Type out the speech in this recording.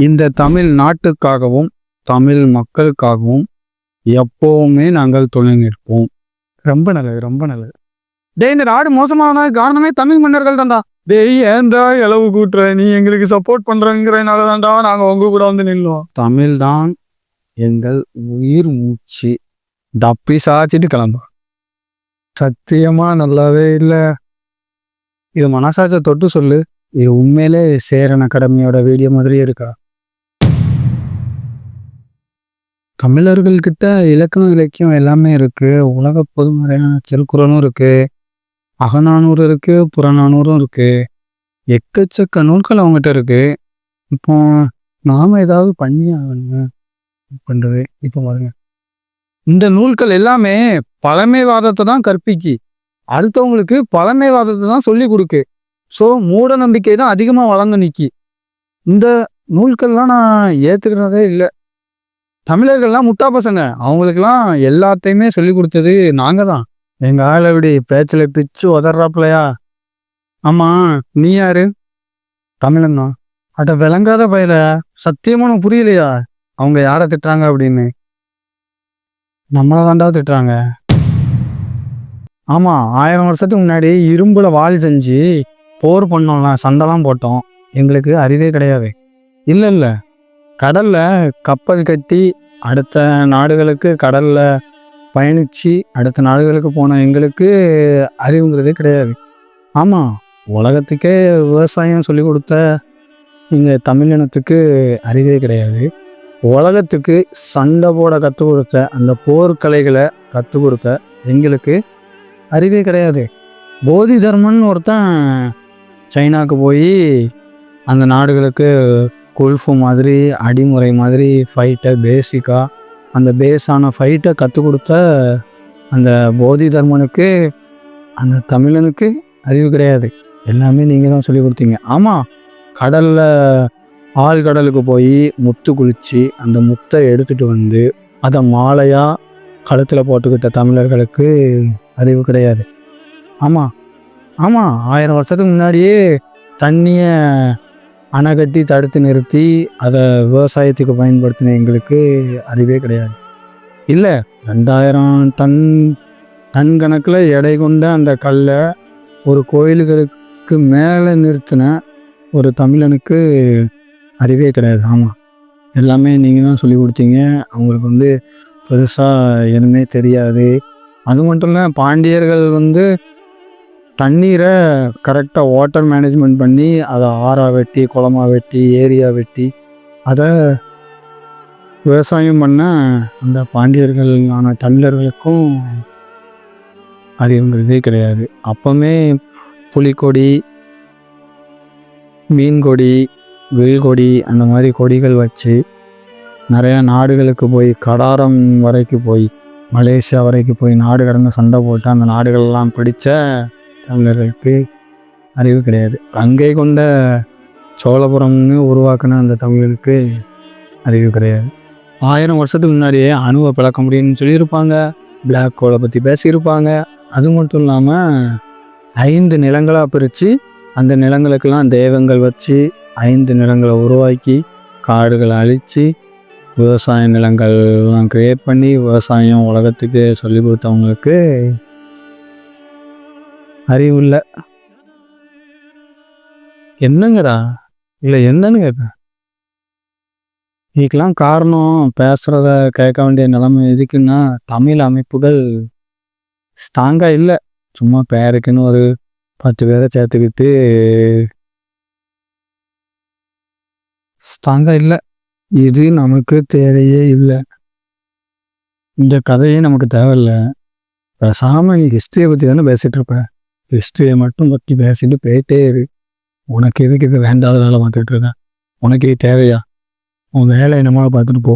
இந்த தமிழ் நாட்டுக்காகவும் தமிழ் மக்களுக்காகவும் எப்பவுமே நாங்கள் துணை நிற்போம். ரொம்ப நல்லது, ரொம்ப நல்லது. டேய், இந்த நாடு மோசமான காரணமே தமிழ் மன்னர்கள் தான்டா. டேய், ஏன்டா இளவு கூட்டுற, நீ எங்களுக்கு சப்போர்ட் பண்றங்கிறனால தான்டா நாங்க உங்க கூட வந்து நில்லோம். தமிழ் தான் எங்கள் உயிர் மூச்சு. டப்பி சாச்சிட்டு கிளம்புறோம். சத்தியமா நல்லாவே இல்லை. இது மனசாட்சியை தொட்டு சொல்லு, இது உண்மையிலே சேரன் அகாடமியோட வீடியோ மாதிரியே இருக்கா? தமிழர்கள்கிட்ட இலக்கணம் இலக்கியம் எல்லாமே இருக்கு. உலக பொதுமறையான திருக்குறளும் இருக்கு, அகநானூறு இருக்கு, புறநானூறும் இருக்கு. எக்கச்சக்க நூல்கள் அவங்ககிட்ட இருக்கு. இப்போ நாம ஏதாவது பண்ணி ஆகணுங்க பண்றது. இப்போ பாருங்க, இந்த நூல்கள் எல்லாமே பழமைவாதத்தை தான் கற்பிக்கு, அடுத்தவங்களுக்கு பழமைவாதத்தை தான் சொல்லி கொடுக்கு. ஸோ மூட நம்பிக்கை தான் அதிகமாக வளர்ந்து நிற்கி. இந்த நூல்கள்லாம் நான் ஏற்றுக்கிறதே இல்லை. தமிழர்கள்லாம் முட்டா பசங்க, அவங்களுக்கெல்லாம் எல்லாத்தையுமே சொல்லி கொடுத்தது நாங்கள் தான். எங்கள் ஆள் எப்படி பேச்சில் பிச்சு உதறாப்புலையா? ஆமாம், நீ யாரு? தமிழன் தான். அட விளங்காத பயில, சத்தியமாக உனக்கு புரியலையா அவங்க யாரை திட்டுறாங்க அப்படின்னு? நம்மளை தாண்டா திட்டுறாங்க. ஆமாம், 1000 வருஷத்துக்கு முன்னாடி இரும்புல வாள் செஞ்சு போர் பண்ணோம்லாம், சண்டைலாம் போட்டோம். எங்களுக்கு அறிவே கிடையாது. இல்லை இல்லை, கடலில் கப்பல் கட்டி அடுத்த நாடுகளுக்கு கடலில் பயணித்து அடுத்த நாடுகளுக்கு போன எங்களுக்கு அறிவுங்கிறதே கிடையாது. ஆமாம், உலகத்துக்கே விவசாயம் சொல்லி கொடுத்த எங்கள் தமிழினத்துக்கு அறிவே கிடையாது. உலகத்துக்கு சண்டை போட கற்றுக் கொடுத்த அந்த போர்க்கலைகளை கற்றுக் கொடுத்த எங்களுக்கு அறிவே கிடையாது. போதி தர்மன் ஒருத்தன் சைனாவுக்கு போய் அந்த நாடுகளுக்கு குல்ஃபு மாதிரி அடிமுறை மாதிரி ஃபைட்டை பேசிக்காக அந்த பேஸான ஃபைட்டை கற்றுக் கொடுத்த அந்த போதி தர்மனுக்கு அந்த தமிழனுக்கு அறிவு கிடையாது. எல்லாமே நீங்கள் தான் சொல்லி கொடுத்தீங்க. ஆமாம், கடலில் ஆழ்கடலுக்கு போய் முத்து குளித்து அந்த முத்தை எடுத்துகிட்டு வந்து அதை மாலையாக கழுத்தில் போட்டுக்கிட்ட தமிழர்களுக்கு அறிவு கிடையாது. ஆமாம் ஆமாம், 1000 வருஷத்துக்கு முன்னாடியே தண்ணியை அணை கட்டி தடுத்து நிறுத்தி அதை விவசாயத்துக்கு பயன்படுத்தின எங்களுக்கு அறிவே கிடையாது. இல்லை, 2000 டன் கணக்கில் எடை கொண்ட அந்த கல்லை ஒரு கோயில்களுக்கு மேலே நிறுத்தின ஒரு தமிழனுக்கு அறிவே கிடையாது. ஆமாம், எல்லாமே நீங்கள் தான் சொல்லி கொடுத்தீங்க. அவங்களுக்கு பெருசாக எதுவுமே தெரியாது. அது மட்டும் இல்லை, பாண்டியர்கள் தண்ணீரை கரெக்டாக வாட்டர் மேனேஜ்மெண்ட் பண்ணி அதை ஆறாக வெட்டி குளமாக வெட்டி ஏரியா வெட்டி அதை விவசாயம் பண்ண அந்த பாண்டியர்களான தமிழர்களுக்கும் அறிவுங்கிறதே கிடையாது. அப்போவுமே புலிக்கொடி, மீன்கொடி, வில்கொடி அந்த மாதிரி கொடிகள் வச்சு நிறையா நாடுகளுக்கு போய் கடாரம் வரைக்கும் போய் மலேசியா வரைக்கும் போய் நாடு கடந்த சண்டை போட்டு அந்த நாடுகளெல்லாம் பிடித்த தமிழர்களுக்கு அறிவு கிடையாது. கங்கை கொண்ட சோழபுரம்னு உருவாக்கின அந்த தமிழருக்கு அறிவு கிடையாது. 1000 வருஷத்துக்கு முன்னாடியே அணுவை பிளக்க முடியும்னு சொல்லியிருப்பாங்க, பிளாக் ஹோலை பற்றி பேசியிருப்பாங்க. அது மட்டும் இல்லாமல் 5 நிலங்களாக பிரித்து அந்த நிலங்களுக்கெல்லாம் தெய்வங்கள் வச்சு 5 நிலங்களை உருவாக்கி காடுகளை அழித்து விவசாய நிலங்கள்லாம் கிரியேட் பண்ணி விவசாயம் உலகத்துக்கு சொல்லி கொடுத்தவங்களுக்கு அறிவு இல்லை. என்னங்கடா? இல்லை, என்னன்னு கேட்பேன். இதுக்கெல்லாம் காரணம் பேசுகிறத கேட்க வேண்டிய நிலைமை எதுக்குன்னா, தமிழ் அமைப்புகள் ஸ்ட்ராங்காக இல்லை. சும்மா பேருக்குன்னு ஒரு 10 பேரை சேர்த்துக்கிட்டு ஸ்ட்ராங்காக இல்லை. இது நமக்கு தேவையே இல்லை. இந்த கதையே நமக்கு தேவையில்லை. பேசாமல் நீ ஹிஸ்ட்ரியை பற்றி தானே பேசிகிட்டு இருப்ப, ஹிஸ்ட்ரியை மட்டும் பற்றி பேசிட்டு போயிட்டே இரு. உனக்கு எதுக்கு இது வேண்டாத வேலை பார்த்துட்டு இருக்கேன்? உனக்கு இது தேவையா? உன் வேலை என்னமா பார்த்துட்டு போ.